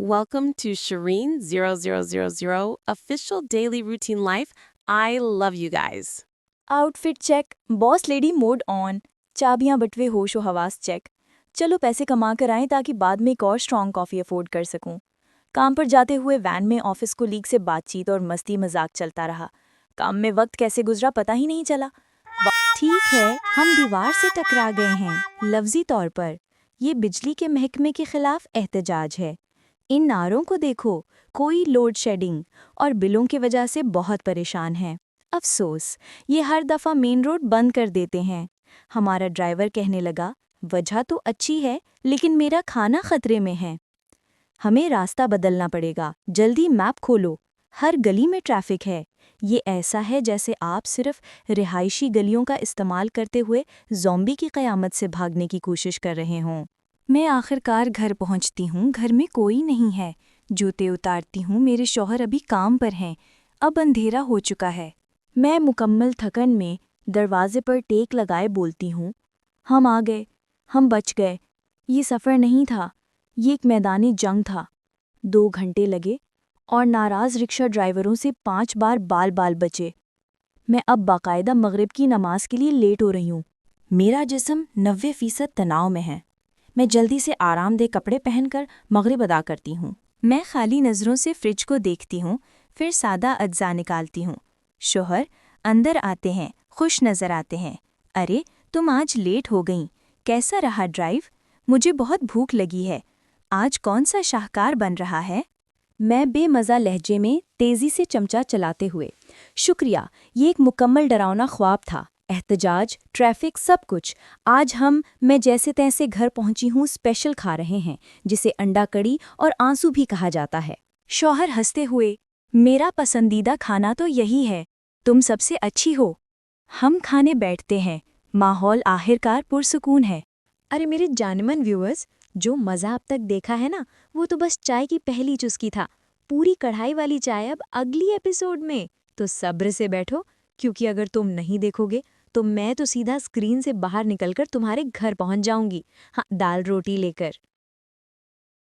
Welcome to Shireen0000 official daily routine life. I love you guys. Outfit check, boss lady mode on, चाबियां बटवे होशो हवास check. चलो पैसे कमा कर आएं ताकि बाद में एक और स्ट्रॉन्ग कॉफ़ी अफोर्ड कर सकूं। काम पर जाते हुए वैन में ऑफिस कोलीग से बातचीत और मस्ती मजाक चलता रहा। काम में वक्त कैसे गुजरा पता ही नहीं चला। ठीक है, हम दीवार से टकरा गए हैं, लफ्जी तौर पर। ये बिजली के महकमे के खिलाफ एहतजाज है। इन नारों को देखो, कोई लोड शेडिंग और बिलों की वजह से बहुत परेशान है। अफसोस, ये हर दफ़ा मेन रोड बंद कर देते हैं। हमारा ड्राइवर कहने लगा, वजह तो अच्छी है, लेकिन मेरा खाना खतरे में है। हमें रास्ता बदलना पड़ेगा, जल्दी मैप खोलो। हर गली में ट्रैफिक है। ये ऐसा है जैसे आप सिर्फ रिहायशी गलियों का इस्तेमाल करते हुए ज़ॉम्बी की क़यामत से भागने की कोशिश कर रहे हों। मैं आखिरकार घर पहुंचती हूँ, घर में कोई नहीं है। जूते उतारती हूँ, मेरे शौहर अभी काम पर हैं। अब अंधेरा हो चुका है। मैं मुकम्मल थकन में दरवाजे पर टेक लगाए बोलती हूँ, हम आ गए, हम बच गए। ये सफ़र नहीं था, ये एक मैदानी जंग था। 2 घंटे लगे और नाराज़ रिक्शा ड्राइवरों से 5 बार बाल बाल बचे। मैं अब बाकायदा मगरिब की नमाज के लिए लेट हो रही हूँ। मेरा जिस्म 90% तनाव में है। मैं जल्दी से आरामदेह कपड़े पहनकर मगरिब अदा करती हूँ। मैं खाली नज़रों से फ्रिज को देखती हूँ, फिर सादा अज्जा निकालती हूँ। शोहर अंदर आते हैं, खुश नज़र आते हैं। अरे, तुम आज लेट हो गईं। कैसा रहा ड्राइव? मुझे बहुत भूख लगी है। आज कौन सा शाहकार बन रहा है? मैं बेमज़ा लहजे में तेज़ी से चमचा चलाते हुए, शुक्रिया, ये एक मुकम्मल डरावना ख्वाब था। एहतजाज, ट्रैफिक, सब कुछ। आज मैं जैसे तैसे घर पहुंची हूँ, स्पेशल खा रहे हैं, जिसे अंडा कड़ी और आंसू भी कहा जाता है। शौहर हंसते हुए, मेरा पसंदीदा खाना तो यही है, तुम सबसे अच्छी हो। हम खाने बैठते हैं, माहौल आखिरकार पुरसुकून है। अरे मेरे जानमन व्यूअर्स, जो मज़ा अब तक देखा है ना, वो तो बस चाय की पहली चुस्की था। पूरी कढ़ाई वाली चाय अब अगली एपिसोड में, तो सब्र से बैठो, क्योंकि अगर तुम नहीं देखोगे तो मैं तो सीधा स्क्रीन से बाहर निकलकर तुम्हारे घर पहुंच जाऊंगी। हाँ, दाल रोटी लेकर।